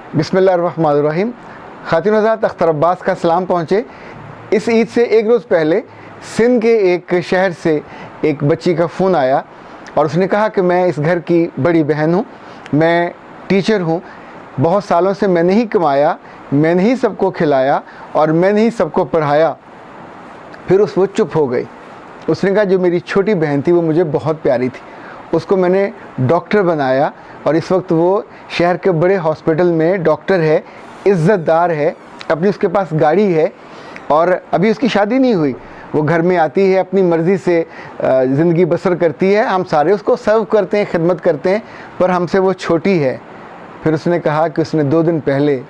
बिस्मिल्लाहिर्रहमानिर्रहीम। ख़ातिन हज़रात, अख्तर अब्बास का सलाम पहुँचे। इस ईद से एक रोज़ पहले सिंध के एक शहर से एक बच्ची का फ़ोन आया और उसने कहा कि मैं इस घर की बड़ी बहन हूँ, मैं टीचर हूँ, बहुत सालों से मैंने ही कमाया, मैंने ही सबको खिलाया और मैंने ही सबको पढ़ाया। फिर वो चुप हो गई। उसने कहा जो मेरी छोटी बहन थी वो मुझे बहुत प्यारी थी, उसको मैंने डॉक्टर बनाया और इस वक्त वो शहर के बड़े हॉस्पिटल में डॉक्टर है, इज़्ज़तदार है, अपनी उसके पास गाड़ी है और अभी उसकी शादी नहीं हुई। वो घर में आती है, अपनी मर्ज़ी से ज़िंदगी बसर करती है, हम सारे उसको सर्व करते हैं, खिदमत करते हैं, पर हमसे वो छोटी है। फिर उसने कहा कि उसने 2 दिन पहले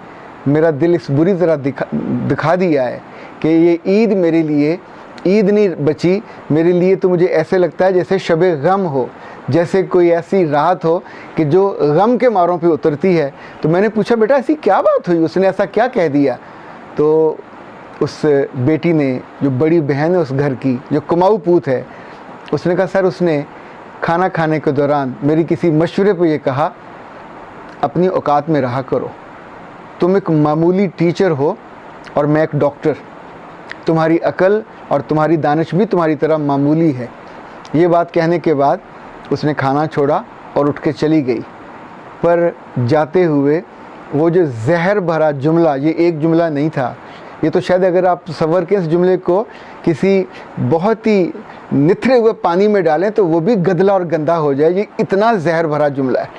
मेरा दिल इस बुरी तरह दिखा दिया है कि ये ईद मेरे लिए ईद नहीं बची, मेरे लिए तो मुझे ऐसे लगता है जैसे शबे गम हो, जैसे कोई ऐसी रात हो कि जो गम के मारों पे उतरती है। तो मैंने पूछा बेटा ऐसी क्या बात हुई, उसने ऐसा क्या कह दिया? तो उस बेटी ने, जो बड़ी बहन है उस घर की, जो कुमाऊ पूत है, उसने कहा सर उसने खाना खाने के दौरान मेरी किसी मशवरे पे ये कहा अपनी औकात में रहा करो, तुम एक मामूली टीचर हो और मैं एक डॉक्टर, तुम्हारी अकल और तुम्हारी दानिश भी तुम्हारी तरह मामूली है। ये बात कहने के बाद उसने खाना छोड़ा और उठ के चली गई। पर जाते हुए वो जो जहर भरा जुमला, ये एक जुमला नहीं था, ये तो शायद अगर आप तसव्वुर के इस जुमले को किसी बहुत ही निथरे हुए पानी में डालें तो वो भी गदला और गंदा हो जाए। ये इतना जहर भरा जुमला है,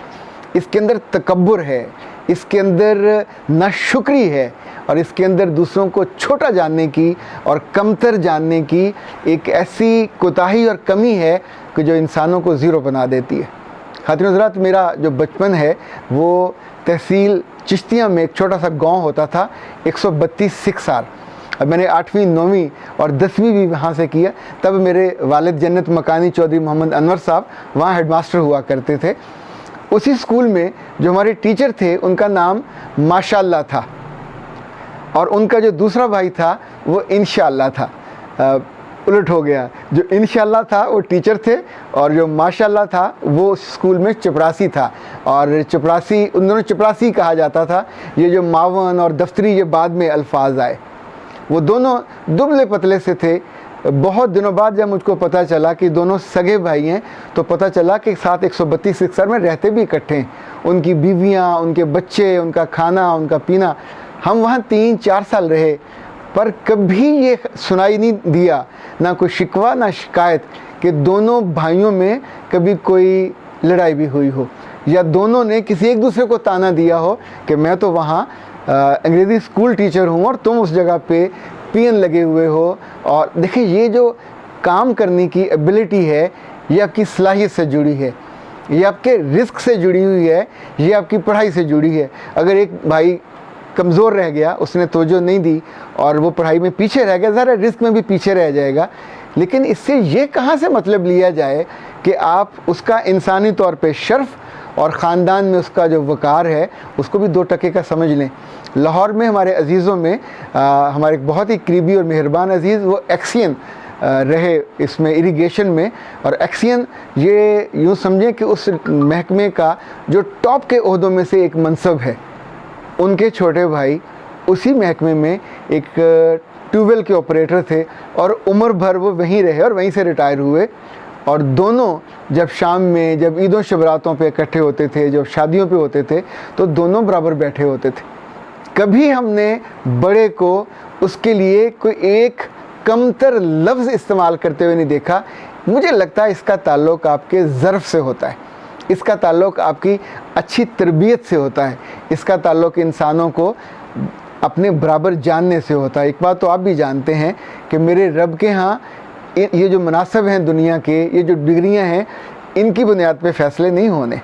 इसके अंदर तकब्बुर है, इसके अंदर नाशुक्री है और इसके अंदर दूसरों को छोटा जानने की और कमतर जानने की एक ऐसी कोताही और कमी है कि जो इंसानों को ज़ीरो बना देती है। ख़ातिन हज़रात, मेरा जो बचपन है वो तहसील चिश्तिया में एक छोटा सा गांव होता था, 132 सिक्सार। अब मैंने 8वीं 9वीं और 10वीं भी वहाँ से किया। तब मेरे वालिद जन्नत मकानी चौधरी मोहम्मद अनवर साहब वहाँ हेडमास्टर हुआ करते थे। उसी स्कूल में जो हमारे टीचर थे उनका नाम माशाअल्लाह था और उनका जो दूसरा भाई था वो इंशाअल्लाह था। उलट हो गया, जो इंशाअल्लाह था वो टीचर थे और जो माशाअल्लाह था वो स्कूल में चपरासी था। और चपरासी, उन दोनों चपरासी कहा जाता था। ये जो मावन और दफ्तरी ये बाद में अल्फाज आए। वो दोनों दुबले पतले से थे। बहुत दिनों बाद जब मुझको पता चला कि दोनों सगे भाई हैं तो पता चला कि साथ 132 सिक्सर में रहते भी इकट्ठे हैं। उनकी बीवियां, उनके बच्चे, उनका खाना, उनका पीना। हम वहाँ 3-4 साल रहे पर कभी ये सुनाई नहीं दिया, ना कोई शिकवा ना शिकायत कि दोनों भाइयों में कभी कोई लड़ाई भी हुई हो या दोनों ने किसी एक दूसरे को ताना दिया हो कि मैं तो वहाँ अंग्रेज़ी स्कूल टीचर हूँ और तुम उस जगह पे पियन लगे हुए हो। और देखिए ये जो काम करने की एबिलिटी है ये आपकी सलाहियत से जुड़ी है, ये आपके रिस्क से जुड़ी हुई है, ये आपकी पढ़ाई से जुड़ी है। अगर एक भाई कमज़ोर रह गया, उसने तवज्जो नहीं दी और वो पढ़ाई में पीछे रह गया, ज़रा रिस्क में भी पीछे रह जाएगा। लेकिन इससे ये कहाँ से मतलब लिया जाए कि आप उसका इंसानी तौर पे शर्फ और ख़ानदान में उसका जो वक़ार है उसको भी 2 टके का समझ लें। लाहौर में हमारे अज़ीज़ों में हमारे बहुत ही करीबी और मेहरबान अज़ीज़ वो एक्सियन रहे इसमें इरिगेशन में। और एक्सियन ये यूँ समझें कि उस महकमे का जो टॉप के ओहदों में से एक मनसब है। उनके छोटे भाई उसी महकमे में एक ट्यूबवेल के ऑपरेटर थे और उम्र भर वो वहीं रहे और वहीं से रिटायर हुए। और दोनों जब शाम में, जब ईदों शबरातों पे इकट्ठे होते थे, जब शादियों पे होते थे तो दोनों बराबर बैठे होते थे। कभी हमने बड़े को उसके लिए कोई एक कमतर लफ्ज़ इस्तेमाल करते हुए नहीं देखा। मुझे लगता है इसका ताल्लुक़ आपके ज़र्फ़ से होता है, इसका ताल्लुक़ आपकी अच्छी तरबियत से होता है, इसका ताल्लुक़ इंसानों को अपने बराबर जानने से होता है। एक बात तो आप भी जानते हैं कि मेरे रब के यहाँ ये जो मुनासब हैं दुनिया के, ये जो डिग्रियां हैं, इनकी बुनियाद पे फ़ैसले नहीं होने।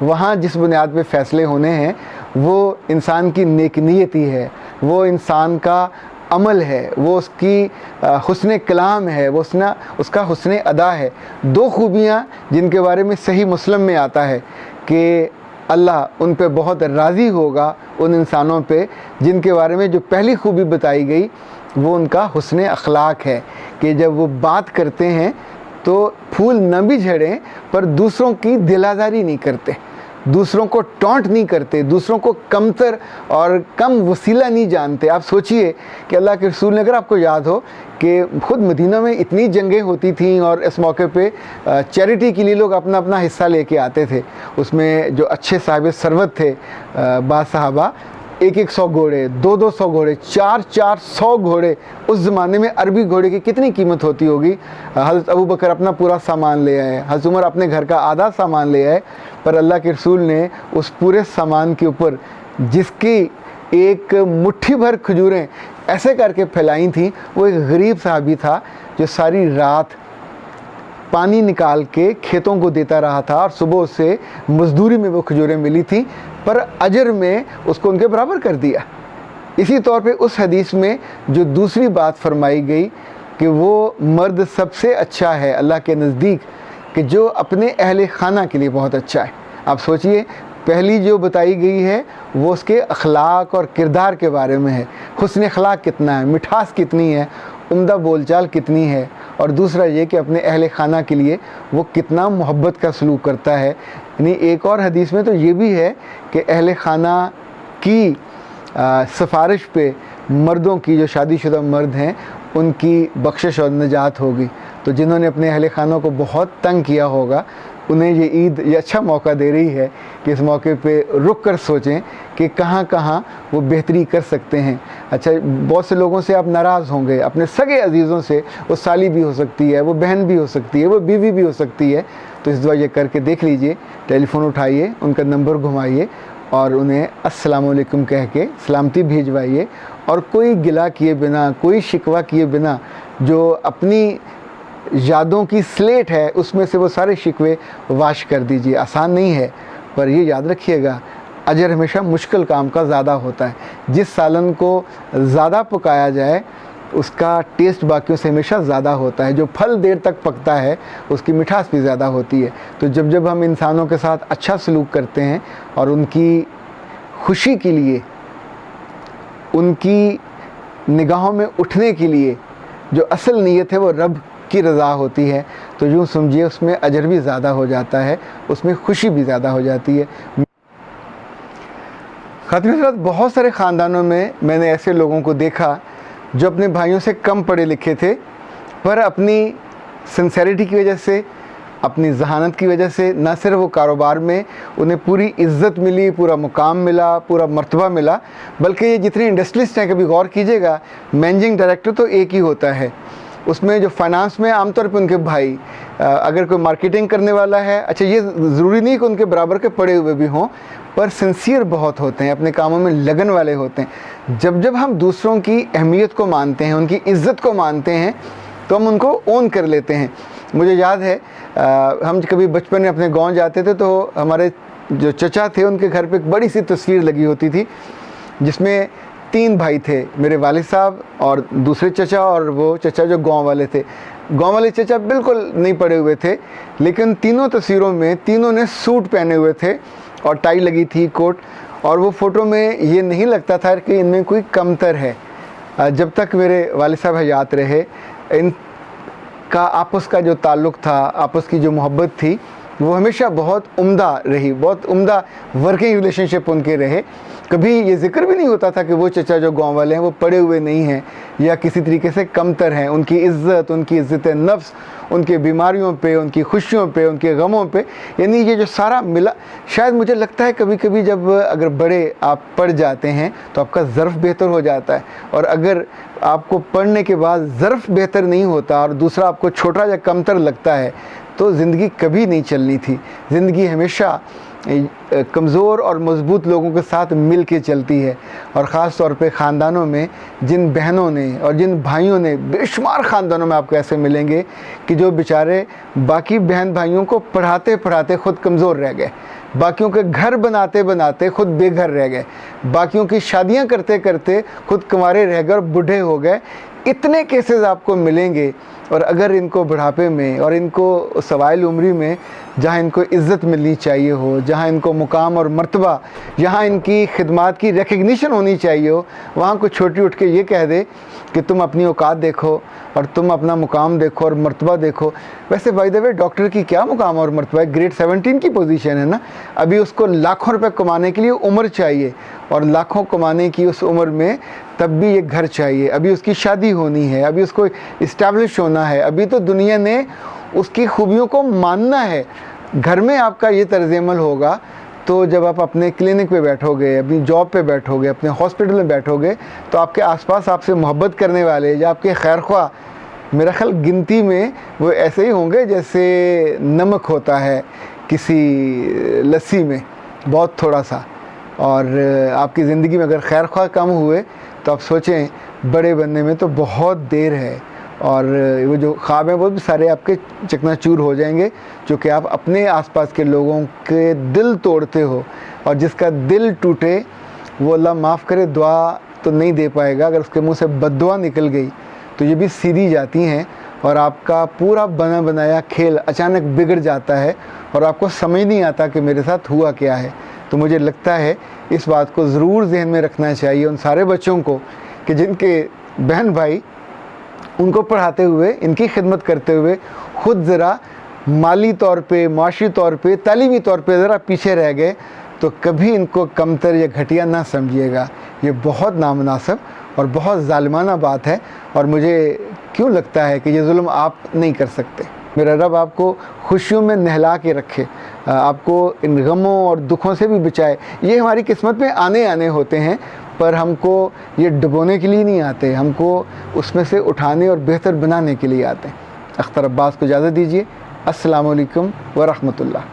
वहाँ जिस बुनियाद पे फ़ैसले होने हैं वो इंसान की नेक नीयती है, वो इंसान का अमल है, वो उसकी हुस्न कलाम है, वो उसका हुस्न अदा है। 2 खूबियाँ जिनके बारे में सही मुस्लिम में आता है कि अल्लाह उन पे बहुत राज़ी होगा, उन इंसानों पे जिनके बारे में जो पहली खूबी बताई गई वो उनका हुस्न अखलाक है कि जब वो बात करते हैं तो फूल न भी झड़ें पर दूसरों की दिल आज़ारी नहीं करते, दूसरों को टॉन्ट नहीं करते, दूसरों को कमतर और कम वसीला नहीं जानते। आप सोचिए कि अल्लाह के रसूल ने, अगर आपको याद हो कि ख़ुद मदीना में इतनी जंगें होती थीं और इस मौके पे चैरिटी के लिए लोग अपना अपना हिस्सा लेके आते थे। उसमें जो अच्छे साहिब सरवत थे बाद साहबा, 100 घोड़े, 200 घोड़े, 400 घोड़े, उस ज़माने में अरबी घोड़े की कितनी कीमत होती होगी। हज़रत अबू बकर अपना पूरा सामान ले आए, हज़रत उमर अपने घर का आधा सामान ले आए, पर अल्लाह के रसूल ने उस पूरे सामान के ऊपर जिसकी एक मुट्ठी भर खजूरें ऐसे करके फैलाई थी, वो एक गरीब साहबी था जो सारी रात पानी निकाल के खेतों को देता रहा था और सुबह उससे मजदूरी में वो खजूरें मिली थी, पर अजर में उसको उनके बराबर कर दिया। इसी तौर पे उस हदीस में जो दूसरी बात फरमाई गई कि वो मर्द सबसे अच्छा है अल्लाह के नज़दीक कि जो अपने अहले खाना के लिए बहुत अच्छा है। आप सोचिए, पहली जो बताई गई है वो उसके अखलाक और किरदार के बारे में है, हुस्न अखलाक कितना है, मिठास कितनी है, उम्दा बोलचाल कितनी है, और दूसरा ये कि अपने अहले खाना के लिए वो कितना मोहब्बत का सलूक करता है। यानी एक और हदीस में तो ये भी है कि अहले खाना की सिफारिश पे मर्दों की, जो शादीशुदा मर्द हैं, उनकी बख्शिश और निजात होगी। तो जिन्होंने अपने अहले खानों को बहुत तंग किया होगा, उन्हें ये ईद ये अच्छा मौका दे रही है कि इस मौके पे रुक कर सोचें कि कहाँ कहाँ वो बेहतरी कर सकते हैं। अच्छा, बहुत से लोगों से आप नाराज़ होंगे, अपने सगे अजीज़ों से, वो साली भी हो सकती है, वो बहन भी हो सकती है, वो बीवी भी हो सकती है। तो इस दफ़ा ये करके देख लीजिए, टेलीफ़ोन उठाइए, उनका नंबर घुमाइए और उन्हें अस्सलाम वालेकुम कह के सलामती भिजवाइए, और कोई गिला किए बिना, कोई शिकवा किए बिना, जो अपनी यादों की स्लेट है उसमें से वो सारे शिकवे वाश कर दीजिए। आसान नहीं है, पर ये याद रखिएगा, अजर हमेशा मुश्किल काम का ज़्यादा होता है। जिस सालन को ज़्यादा पकाया जाए उसका टेस्ट बाकियों से हमेशा ज़्यादा होता है। जो फल देर तक पकता है उसकी मिठास भी ज़्यादा होती है। तो जब जब हम इंसानों के साथ अच्छा सलूक करते हैं और उनकी खुशी के लिए, उनकी निगाहों में उठने के लिए जो असल नीयत है वो रब की रज़ा होती है, तो यूँ समझिए उसमें अजर भी ज़्यादा हो जाता है, उसमें खुशी भी ज़्यादा हो जाती है। ख़ातिन हज़रात, बहुत सारे ख़ानदानों में मैंने ऐसे लोगों को देखा जो अपने भाइयों से कम पढ़े लिखे थे, पर अपनी सिंसेरिटी की वजह से, अपनी जहानत की वजह से न सिर्फ वो कारोबार में उन्हें पूरी इज़्ज़त मिली, पूरा मुकाम मिला, पूरा मर्तबा मिला, बल्कि ये जितने इंडस्ट्रियलिस्ट हैं, कभी गौर कीजिएगा, मैनेजिंग डायरेक्टर तो एक ही होता है, उसमें जो फाइनेंस में आमतौर पे उनके भाई, अगर कोई मार्केटिंग करने वाला है, अच्छा ये ज़रूरी नहीं कि उनके बराबर के पढ़े हुए भी हों, पर सिंसियर बहुत होते हैं, अपने कामों में लगन वाले होते हैं। जब जब हम दूसरों की अहमियत को मानते हैं, उनकी इज़्ज़त को मानते हैं, तो हम उनको ओन कर लेते हैं। मुझे याद है हम कभी बचपन में अपने गाँव जाते थे तो हमारे जो चचा थे उनके घर पर एक बड़ी सी तस्वीर लगी होती थी जिसमें 3 भाई थे, मेरे वालिद साहब और दूसरे चचा और वो चचा जो गांव वाले थे। गांव वाले चचा बिल्कुल नहीं पढ़े हुए थे, लेकिन तीनों तस्वीरों में तीनों ने सूट पहने हुए थे और टाई लगी थी, कोट, और वो फ़ोटो में ये नहीं लगता था कि इनमें कोई कमतर है। जब तक मेरे वालिद साहब हयात रहे, इनका आपस का जो ताल्लुक़ था, आपस की जो मोहब्बत थी, वो हमेशा बहुत उम्दा रही, बहुत उम्दा वर्किंग रिलेशनशिप उनके रहे। कभी ये जिक्र भी नहीं होता था कि वो चचा जो गांव वाले हैं वो पढ़े हुए नहीं हैं या किसी तरीके से कमतर हैं। उनकी इज़्ज़त नफ्स, उनके बीमारियों पे, उनकी खुशियों पे, उनके गमों पे, यानी ये जो सारा मिला, शायद मुझे लगता है कभी कभी जब अगर बड़े आप पढ़ जाते हैं तो आपका ज़र्फ़ बेहतर हो जाता है, और अगर आपको पढ़ने के बाद ज़र्फ़ बेहतर नहीं होता और दूसरा आपको छोटा या कमतर लगता है तो ज़िंदगी कभी नहीं चलनी थी। ज़िंदगी हमेशा कमज़ोर और मज़बूत लोगों के साथ मिल के चलती है, और ख़ास तौर पे ख़ानदानों में जिन बहनों ने और जिन भाइयों ने, बेशुमार ख़ानदानों में आपको ऐसे मिलेंगे कि जो बेचारे बाकी बहन भाइयों को पढ़ाते पढ़ाते ख़ुद कमज़ोर रह गए, बाकियों के घर बनाते बनाते ख़ुद बेघर रह गए, बाकियों की शादियां करते करते ख़ुद कुंवारे रह गए और बूढ़े हो गए। इतने केसेस आपको मिलेंगे। और अगर इनको बुढ़ापे में और इनको सवाइल उम्री में, जहाँ इनको इज़्ज़त मिलनी चाहिए हो, जहाँ इनको मुकाम और मर्तबा, जहाँ इनकी खिदमात की रिकग्निशन होनी चाहिए हो, वहाँ को छोटी उठ के ये कह दे कि तुम अपनी औकात देखो और तुम अपना मुकाम देखो और मर्तबा देखो। वैसे बाय द वे डॉक्टर की क्या मुकाम और मर्तबा है, ग्रेड 17 की पोजीशन है ना। अभी उसको लाखों रुपए कमाने के लिए उम्र चाहिए, और लाखों कमाने की उस उम्र में तब भी एक घर चाहिए, अभी उसकी शादी होनी है, अभी उसको इस्टेब्लिश होना है, अभी तो दुनिया ने उसकी खूबियों को मानना है। घर में आपका ये तर्ज़ अमल होगा तो जब आप अपने क्लिनिक पे बैठोगे, अपनी जॉब पे बैठोगे, अपने हॉस्पिटल में बैठोगे, तो आपके आसपास आपसे मोहब्बत करने वाले या आपके खैर ख्वाह, मेरा ख्याल गिनती में वो ऐसे ही होंगे जैसे नमक होता है किसी लस्सी में, बहुत थोड़ा सा। और आपकी ज़िंदगी में अगर खैर ख्वाह कम हुए तो आप सोचें बड़े बनने में तो बहुत देर है, और वो जो ख्वाब हैं वो भी सारे आपके चकनाचूर हो जाएंगे, जो कि आप अपने आसपास के लोगों के दिल तोड़ते हो। और जिसका दिल टूटे वो अल्लाह माफ़ करे दुआ तो नहीं दे पाएगा। अगर उसके मुंह से बद्दुआ निकल गई तो ये भी सीधी जाती हैं, और आपका पूरा बना बनाया खेल अचानक बिगड़ जाता है और आपको समझ नहीं आता कि मेरे साथ हुआ क्या है। तो मुझे लगता है इस बात को ज़रूर जहन में रखना चाहिए उन सारे बच्चों को कि जिनके बहन भाई उनको पढ़ाते हुए, इनकी खिदमत करते हुए ख़ुद ज़रा माली तौर पे, माशी तौर पे, तालीमी तौर पे ज़रा पीछे रह गए, तो कभी इनको कमतर या घटिया ना समझिएगा। ये बहुत नामुनासिब और बहुत ज़ालिमाना बात है, और मुझे क्यों लगता है कि ये जुल्म आप नहीं कर सकते। मेरा रब आपको खुशियों में नहला के रखे, आपको इन गमों और दुखों से भी बचाए। ये हमारी किस्मत में आने आने होते हैं, पर हमको ये डुबोने के लिए नहीं आते, हमको उसमें से उठाने और बेहतर बनाने के लिए आते हैं। अख्तर अब्बास को इजाज़त दीजिए। अस्सलामु अलैकुम व रहमतुल्लाह।